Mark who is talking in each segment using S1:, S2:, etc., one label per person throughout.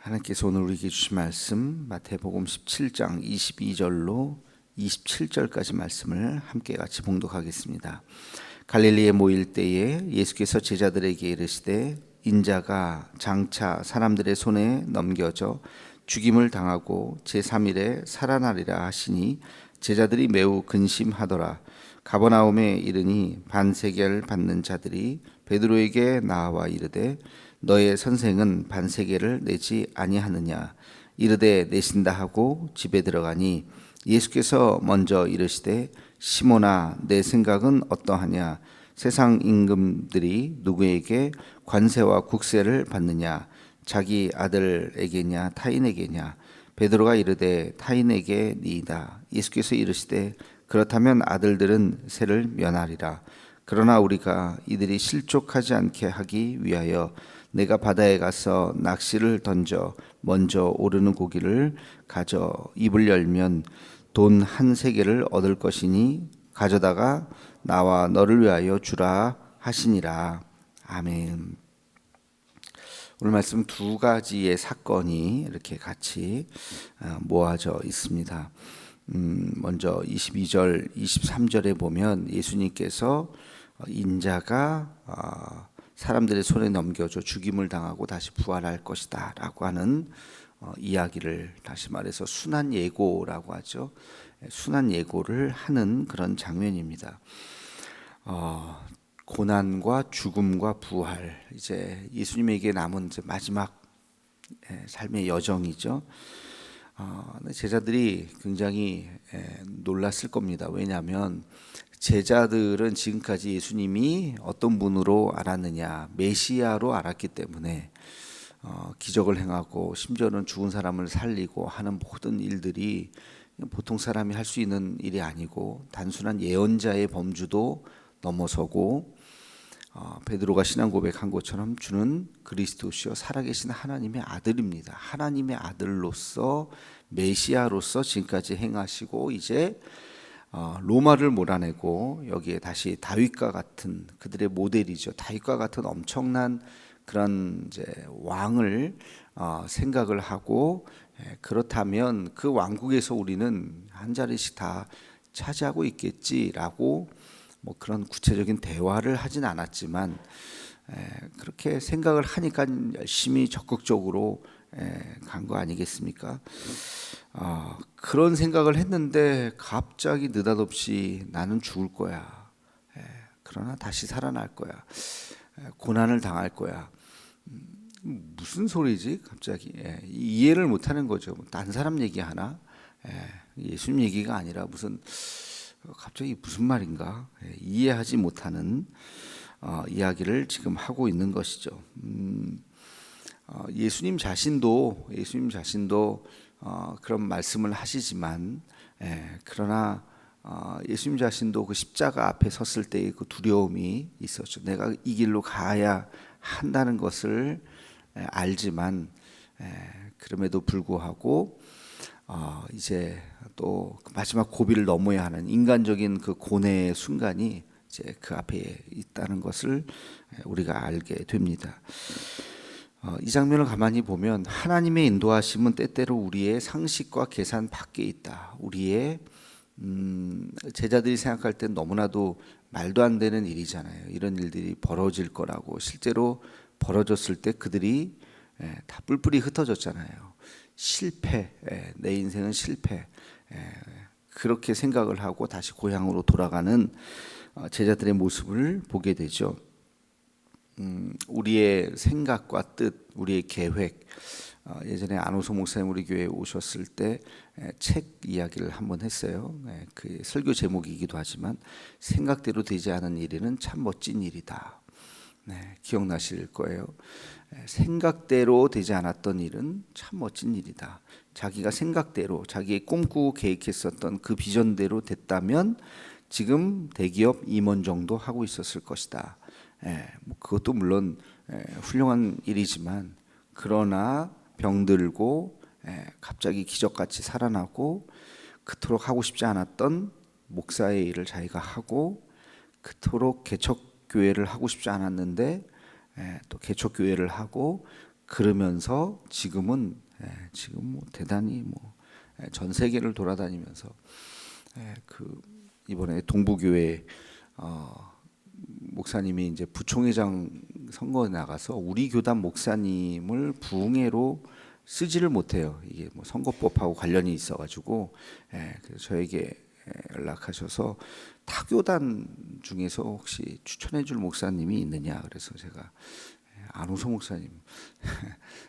S1: 하나님께서 오늘 우리에게 주신 말씀 마태복음 17장 22절로 27절까지 말씀을 함께 같이 봉독하겠습니다. 갈릴리에 모일 때에 예수께서 제자들에게 이르시되 인자가 장차 사람들의 손에 넘겨져 죽임을 당하고 제3일에 살아나리라 하시니 제자들이 매우 근심하더라. 가버나움에 이르니 반세겔 받는 자들이 베드로에게 나와 이르되 너의 선생은 반세겔을 내지 아니하느냐. 이르되 내신다 하고 집에 들어가니 예수께서 먼저 이르시되 시몬아 내 생각은 어떠하냐. 세상 임금들이 누구에게 관세와 국세를 받느냐. 자기 아들에게냐 타인에게냐. 베드로가 이르되 타인에게니이다. 예수께서 이르시되 그렇다면 아들들은 세를 면하리라. 그러나 우리가 이들이 실족하지 않게 하기 위하여 내가 바다에 가서 낚시를 던져 먼저 오르는 고기를 가져 입을 열면 돈 한 세겔을 얻을 것이니 가져다가 나와 너를 위하여 주라 하시니라. 아멘. 오늘 말씀 두 가지의 사건이 이렇게 같이 모아져 있습니다. 먼저 22절, 23절에 보면 예수님께서 인자가 사람들의 손에 넘겨져 죽임을 당하고 다시 부활할 것이다 라고 하는 이야기를, 다시 말해서 순환 예고라고 하죠. 순환 예고를 하는 그런 장면입니다. 고난과 죽음과 부활, 이제 예수님에게 남은 이제 마지막 삶의 여정이죠. 제자들이 굉장히 놀랐을 겁니다. 왜냐하면 제자들은 지금까지 예수님이 어떤 분으로 알았느냐, 메시아로 알았기 때문에 기적을 행하고 심지어는 죽은 사람을 살리고 하는 모든 일들이 보통 사람이 할 수 있는 일이 아니고 단순한 예언자의 범주도 넘어서고 베드로가 신앙 고백한 것처럼 주는 그리스도시요 살아계신 하나님의 아들입니다. 하나님의 아들로서 메시아로서 지금까지 행하시고 이제 로마를 몰아내고 여기에 다시 다윗과 같은, 그들의 모델이죠. 다윗과 같은 엄청난 그런 이제 왕을 생각을 하고, 그렇다면 그 왕국에서 우리는 한 자리씩 다 차지하고 있겠지라고 뭐 그런 구체적인 대화를 하진 않았지만 그렇게 생각을 하니까 열심히 적극적으로 간 거 아니겠습니까? 그런 생각을 했는데 갑자기 느닷없이 나는 죽을 거야. 그러나 다시 살아날 거야. 고난을 당할 거야. 무슨 소리지? 갑자기 이해를 못하는 거죠. 딴 사람 얘기하나? 예수님 얘기가 아니라 무슨 갑자기 무슨 말인가? 이해하지 못하는 이야기를 지금 하고 있는 것이죠. 예수님 자신도 그런 말씀을 하시지만, 그러나 예수님 자신도 그 십자가 앞에 섰을 때의 그 두려움이 있었죠. 내가 이 길로 가야 한다는 것을 알지만, 그럼에도 불구하고 이제 또 마지막 고비를 넘어야 하는 인간적인 그 고뇌의 순간이 이제 그 앞에 있다는 것을 우리가 알게 됩니다. 이 장면을 가만히 보면 하나님의 인도하심은 때때로 우리의 상식과 계산 밖에 있다. 우리의 제자들이 생각할 땐 너무나도 말도 안 되는 일이잖아요. 이런 일들이 벌어질 거라고. 실제로 벌어졌을 때 그들이 다 뿔뿔이 흩어졌잖아요. 실패, 내 인생은 실패, 그렇게 생각을 하고 다시 고향으로 돌아가는 제자들의 모습을 보게 되죠. 우리의 생각과 뜻, 우리의 계획, 예전에 안호소 목사님 우리 교회에 오셨을 때 책 이야기를 한번 했어요. 그 설교 제목이기도 하지만 생각대로 되지 않은 일은 참 멋진 일이다. 기억나실 거예요. 생각대로 되지 않았던 일은 참 멋진 일이다. 자기가 생각대로, 자기의 꿈꾸고 계획했었던 그 비전대로 됐다면 지금 대기업 임원 정도 하고 있었을 것이다. 뭐 그것도 물론 훌륭한 일이지만, 그러나 병들고 갑자기 기적같이 살아나고 그토록 하고 싶지 않았던 목사의 일을 자기가 하고, 그토록 개척교회를 하고 싶지 않았는데 또 개척교회를 하고, 그러면서 지금은 지금 뭐 대단히 전 세계를 돌아다니면서 이번에 동부교회 목사님이 이제 부총회장 선거에 나가서 우리 교단 목사님을 부흥회로 쓰지를 못해요. 이게 뭐 선거법하고 관련이 있어가지고 그래서 저에게 연락하셔서 타교단 중에서 혹시 추천해줄 목사님이 있느냐 그래서 제가 안우성 목사님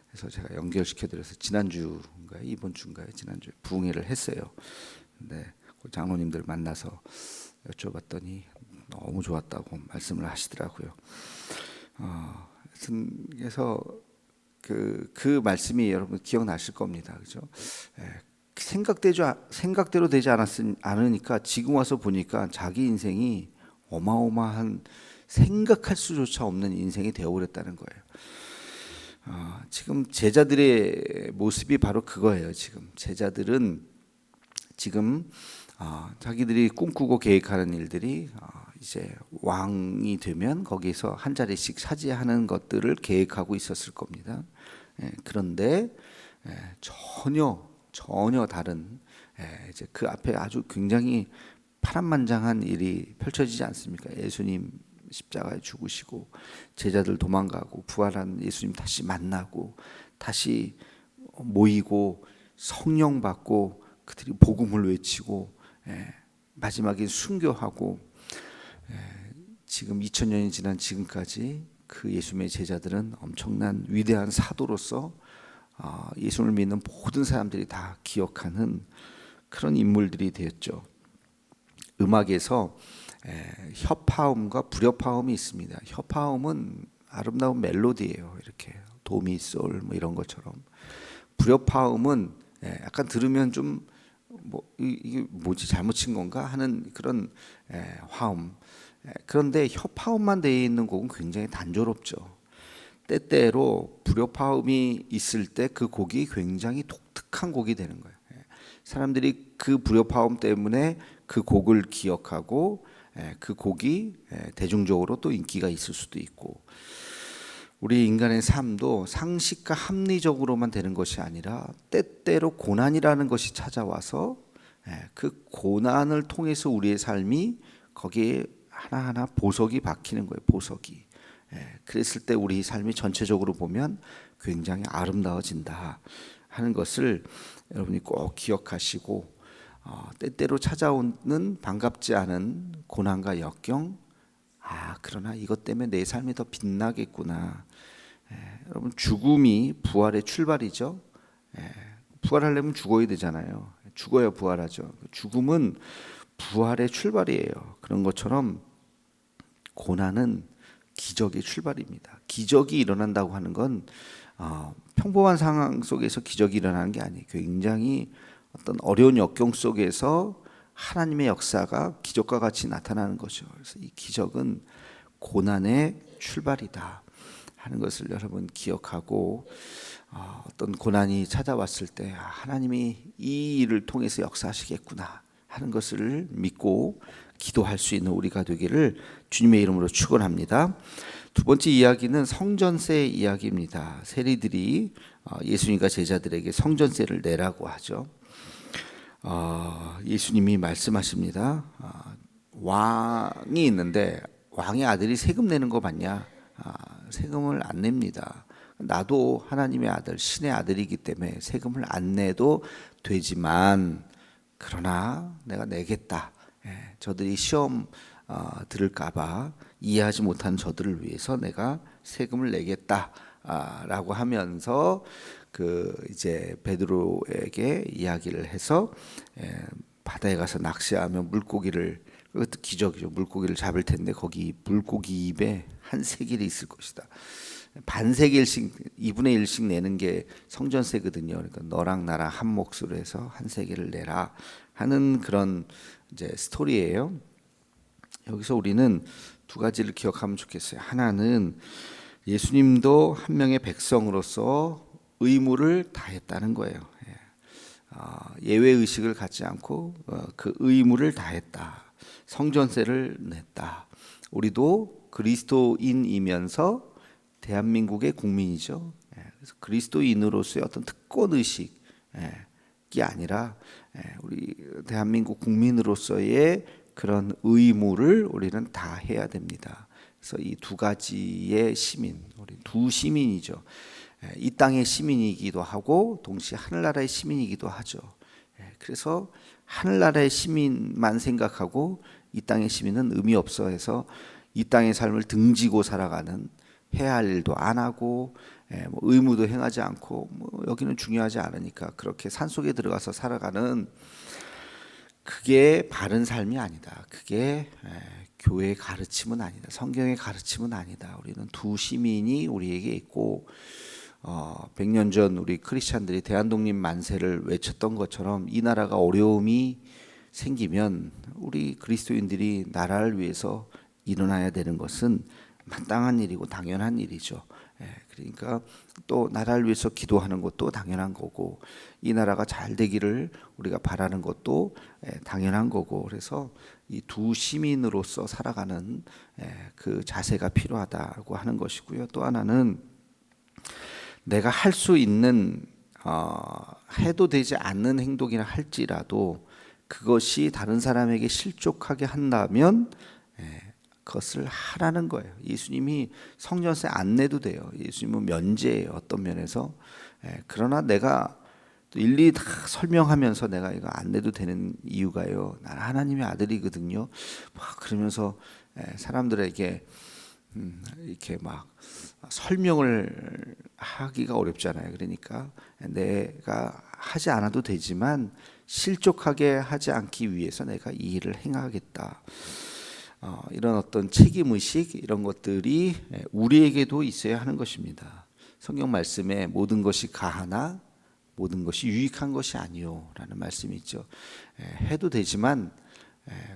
S1: 그래서 제가 연결시켜드려서 지난주인가요? 이번 주인가요? 지난주에 부흥회를 했어요. 근데 그 장로님들 만나서 여쭤봤더니 너무 좋았다고 말씀을 하시더라고요. 그래서 그 말씀이 여러분 기억나실 겁니다. 그죠? 생각대로 되지 않으니까 지금 와서 보니까 자기 인생이 어마어마한 생각할 수조차 없는 인생이 되어버렸다는 거예요. 지금 제자들의 모습이 바로 그거예요. 지금 제자들은 지금 자기들이 꿈꾸고 계획하는 일들이 이제 왕이 되면 거기서 한 자리씩 차지하는 것들을 계획하고 있었을 겁니다. 그런데 전혀 다른 이제 그 앞에 아주 굉장히 파란만장한 일이 펼쳐지지 않습니까? 예수님 십자가에 죽으시고 제자들 도망가고 부활한 예수님 다시 만나고 다시 모이고 성령 받고 그들이 복음을 외치고 마지막에 순교하고 지금 2000년이 지난 지금까지 그 예수님의 제자들은 엄청난 위대한 사도로서 예수를 믿는 모든 사람들이 다 기억하는 그런 인물들이 되었죠. 음악에서 협화음과 불협화음이 있습니다. 협화음은 아름다운 멜로디예요. 이렇게 도미솔 뭐 이런 것처럼. 불협화음은 약간 들으면 좀 이게 뭐지 잘못 친 건가 하는 그런 화음. 그런데 협화음만 되어 있는 곡은 굉장히 단조롭죠. 때때로 불협화음이 있을 때 그 곡이 굉장히 독특한 곡이 되는 거예요. 사람들이 그 불협화음 때문에 그 곡을 기억하고 그 곡이 대중적으로 또 인기가 있을 수도 있고 우리 인간의 삶도 상식과 합리적으로만 되는 것이 아니라 때때로 고난이라는 것이 찾아와서 그 고난을 통해서 우리의 삶이 거기에 하나하나 보석이 박히는 거예요. 보석이. 그랬을 때 우리 삶이 전체적으로 보면 굉장히 아름다워진다 하는 것을 여러분이 꼭 기억하시고 때때로 찾아오는 반갑지 않은 고난과 역경 그러나 이것 때문에 내 삶이 더 빛나겠구나. 여러분 죽음이 부활의 출발이죠. 부활하려면 죽어야 되잖아요. 죽어야 부활하죠. 죽음은 부활의 출발이에요. 그런 것처럼 고난은 기적의 출발입니다. 기적이 일어난다고 하는 건 평범한 상황 속에서 기적이 일어나는 게 아니에요. 굉장히 어떤 어려운 역경 속에서 하나님의 역사가 기적과 같이 나타나는 거죠. 그래서 이 기적은 고난의 출발이다 하는 것을 여러분 기억하고 어떤 고난이 찾아왔을 때 하나님이 이 일을 통해서 역사하시겠구나 하는 것을 믿고 기도할 수 있는 우리가 되기를 주님의 이름으로 축원합니다. 두 번째 이야기는 성전세 이야기입니다. 세리들이 예수님과 제자들에게 성전세를 내라고 하죠. 예수님이 말씀하십니다. 왕이 있는데 왕의 아들이 세금 내는 거 봤냐? 세금을 안 냅니다. 나도 하나님의 아들, 신의 아들이기 때문에 세금을 안 내도 되지만 그러나 내가 내겠다. 저들이 시험 들을까봐 이해하지 못한 저들을 위해서 내가 세금을 내겠다라고 하면서 이제 베드로에게 이야기를 해서 바다에 가서 낚시하면 물고기를 그것도 기적이죠. 물고기를 잡을 텐데 거기 물고기 입에 한 세겔이 있을 것이다. 반 세겔씩 2분의 1씩 내는 게 성전세거든요. 그러니까 너랑 나랑 한 몫으로 해서 한 세겔을 내라 하는 그런 이제 스토리예요. 여기서 우리는 두 가지를 기억하면 좋겠어요. 하나는 예수님도 한 명의 백성으로서 의무를 다했다는 거예요. 예외 의식을 갖지 않고 그 의무를 다했다. 성전세를 냈다. 우리도 그리스도인이면서 대한민국의 국민이죠. 그래서 그리스도인으로서의 어떤 특권 의식이 아니라 우리 대한민국 국민으로서의 그런 의무를 우리는 다 해야 됩니다. 그래서 이 두 가지의 시민, 우리 두 시민이죠. 이 땅의 시민이기도 하고 동시에 하늘나라의 시민이기도 하죠. 그래서 하늘나라의 시민만 생각하고 이 땅의 시민은 의미 없어 해서 이 땅의 삶을 등지고 살아가는, 해야 할 일도 안 하고 뭐 의무도 행하지 않고 뭐 여기는 중요하지 않으니까 그렇게 산속에 들어가서 살아가는, 그게 바른 삶이 아니다. 그게 교회의 가르침은 아니다. 성경의 가르침은 아니다. 우리는 두 시민이 우리에게 있고 100년 전 우리 크리스찬들이 대한독립 만세를 외쳤던 것처럼 이 나라가 어려움이 생기면 우리 그리스도인들이 나라를 위해서 일어나야 되는 것은 마땅한 일이고 당연한 일이죠. 그러니까 또 나라를 위해서 기도하는 것도 당연한 거고, 이 나라가 잘 되기를 우리가 바라는 것도 당연한 거고, 그래서 이 두 시민으로서 살아가는 그 자세가 필요하다고 하는 것이고요. 또 하나는 내가 할 수 있는 해도 되지 않는 행동이라 할지라도 그것이 다른 사람에게 실족하게 한다면 그것을 하라는 거예요. 예수님이 성전세 안 내도 돼요. 예수님은 면제예요, 어떤 면에서. 그러나 내가 또 일일이 다 설명하면서 내가 이거 안 내도 되는 이유가요, 나는 하나님의 아들이거든요. 막 그러면서 사람들에게 이렇게 막 설명을 하기가 어렵잖아요. 그러니까 내가 하지 않아도 되지만 실족하게 하지 않기 위해서 내가 이 일을 행하겠다. 이런 어떤 책임의식, 이런 것들이 우리에게도 있어야 하는 것입니다. 성경 말씀에 모든 것이 가하나 모든 것이 유익한 것이 아니요 라는 말씀이 있죠. 해도 되지만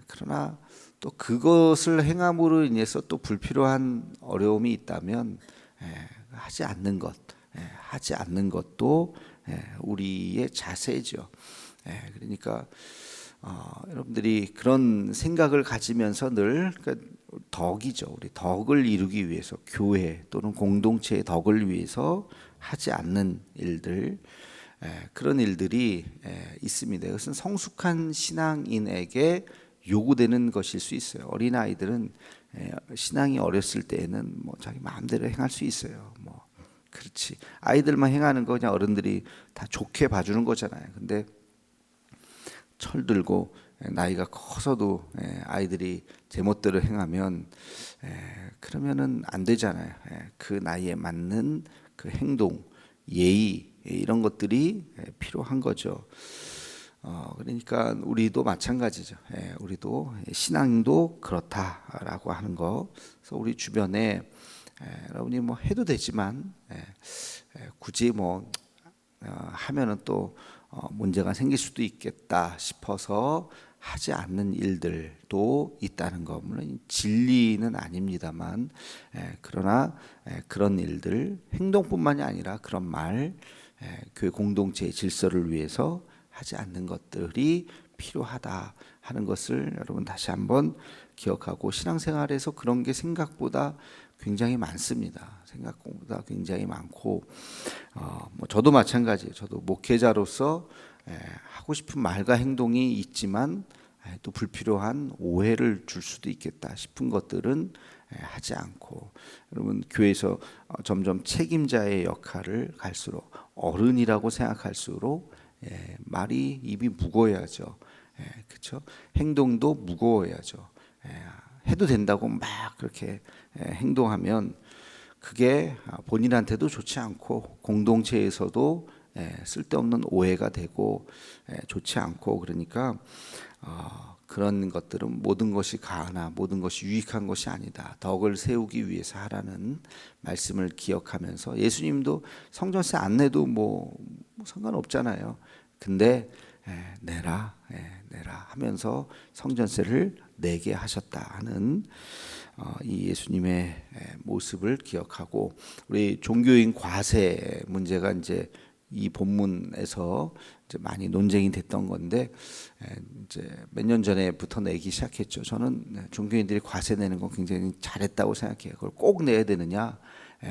S1: 그러나 또 그것을 행함으로 인해서 또 불필요한 어려움이 있다면 하지 않는 것도 우리의 자세죠. 그러니까 여러분들이 그런 생각을 가지면서 늘, 그러니까 덕이죠. 우리 덕을 이루기 위해서, 교회 또는 공동체의 덕을 위해서 하지 않는 일들, 그런 일들이 있습니다. 이것은 성숙한 신앙인에게 요구되는 것일 수 있어요. 어린 아이들은 신앙이 어렸을 때에는 뭐 자기 마음대로 행할 수 있어요. 뭐 그렇지. 아이들만 행하는 거 그냥 어른들이 다 좋게 봐주는 거잖아요. 근데 철들고 나이가 커서도 아이들이 제멋대로 행하면 그러면은 안 되잖아요. 그 나이에 맞는 그 행동, 예의, 이런 것들이 필요한 거죠. 그러니까 우리도 마찬가지죠. 우리도 신앙도 그렇다라고 하는 거. 그래서 우리 주변에 여러분이 뭐 해도 되지만 굳이 뭐 하면은 또 문제가 생길 수도 있겠다 싶어서 하지 않는 일들도 있다는 거. 물론 진리는 아닙니다만 그러나 그런 일들, 행동뿐만이 아니라 그런 말, 교회 공동체의 질서를 위해서 하지 않는 것들이 필요하다 하는 것을 여러분 다시 한번 기억하고, 신앙생활에서 그런 게 생각보다 굉장히 많습니다. 생각보다 굉장히 많고, 뭐 저도 마찬가지예요. 저도 목회자로서 하고 싶은 말과 행동이 있지만 또 불필요한 오해를 줄 수도 있겠다 싶은 것들은 하지 않고, 여러분 교회에서 점점 책임자의 역할을 갈수록, 어른이라고 생각할수록 말이, 입이 무거워야죠. 그렇죠? 행동도 무거워야죠. 해도 된다고 막 그렇게 행동하면 그게 본인한테도 좋지 않고 공동체에서도 쓸데없는 오해가 되고 좋지 않고, 그러니까 그런 것들은 모든 것이 가하나 모든 것이 유익한 것이 아니다. 덕을 세우기 위해서 하라는 말씀을 기억하면서, 예수님도 성전세 안 내도 뭐 상관없잖아요. 근데 내라 하면서 성전세를 내게 하셨다 하는 이 예수님의 모습을 기억하고, 우리 종교인 과세 문제가 이제 이 본문에서 이제 많이 논쟁이 됐던 건데, 이제 몇 년 전에부터 내기 시작했죠. 저는 종교인들이 과세 내는 건 굉장히 잘했다고 생각해요. 그걸 꼭 내야 되느냐?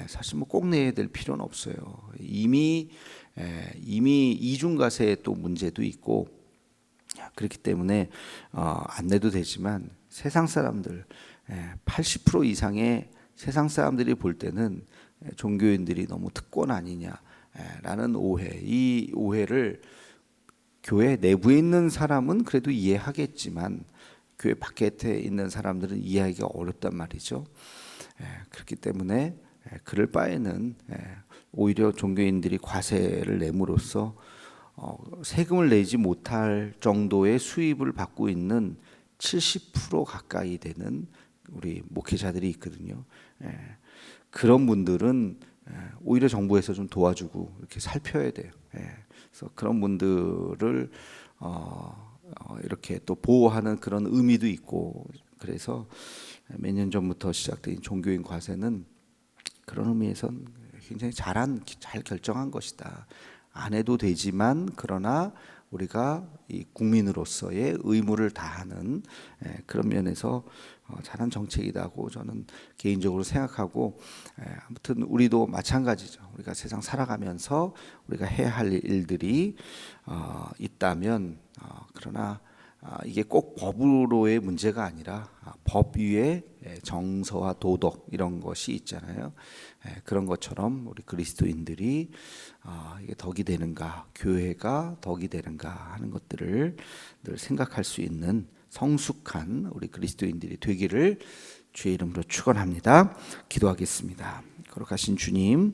S1: 사실 뭐 꼭 내야 될 필요는 없어요. 이미 이중과세 또 문제도 있고 그렇기 때문에 안 내도 되지만 세상 사람들 80% 이상의 세상 사람들이 볼 때는 종교인들이 너무 특권 아니냐라는 오해, 이 오해를 교회 내부에 있는 사람은 그래도 이해하겠지만 교회 밖에 있는 사람들은 이해하기가 어렵단 말이죠. 그렇기 때문에 그럴 바에는 오히려 종교인들이 과세를 내므로써 세금을 내지 못할 정도의 수입을 받고 있는 70% 가까이 되는 우리 목회자들이 있거든요. 그런 분들은 오히려 정부에서 좀 도와주고 이렇게 살펴야 돼요. 그래서 그런 분들을 이렇게 또 보호하는 그런 의미도 있고, 그래서 몇 년 전부터 시작된 종교인 과세는 그런 의미에선 굉장히 잘 결정한 것이다. 안 해도 되지만 그러나 우리가 이 국민으로서의 의무를 다하는 그런 면에서 잘한 정책이라고 저는 개인적으로 생각하고, 아무튼 우리도 마찬가지죠. 우리가 세상 살아가면서 우리가 해야 할 일들이 있다면 그러나 이게 꼭 법으로의 문제가 아니라 법 위에 정서와 도덕 이런 것이 있잖아요. 그런 것처럼 우리 그리스도인들이 이게 덕이 되는가, 교회가 덕이 되는가 하는 것들을 늘 생각할 수 있는 성숙한 우리 그리스도인들이 되기를 주의 이름으로 축원합니다. 기도하겠습니다. 거룩하신 주님,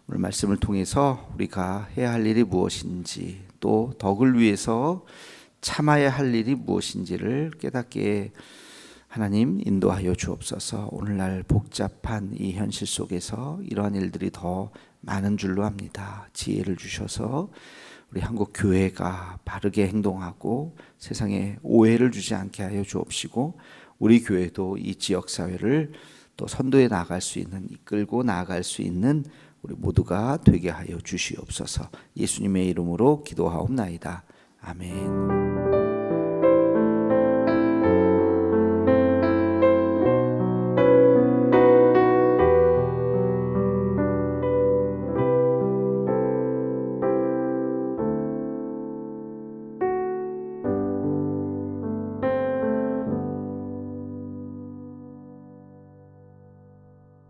S1: 오늘 말씀을 통해서 우리가 해야 할 일이 무엇인지, 또 덕을 위해서 참아야 할 일이 무엇인지를 깨닫게 하나님 인도하여 주옵소서. 오늘날 복잡한 이 현실 속에서 이러한 일들이 더 많은 줄로 압니다. 지혜를 주셔서 우리 한국 교회가 바르게 행동하고 세상에 오해를 주지 않게 하여 주옵시고, 우리 교회도 이 지역 사회를 또 선도해 나갈 수 있는, 이끌고 나아갈 수 있는 우리 모두가 되게 하여 주시옵소서. 예수님의 이름으로 기도하옵나이다. 아멘.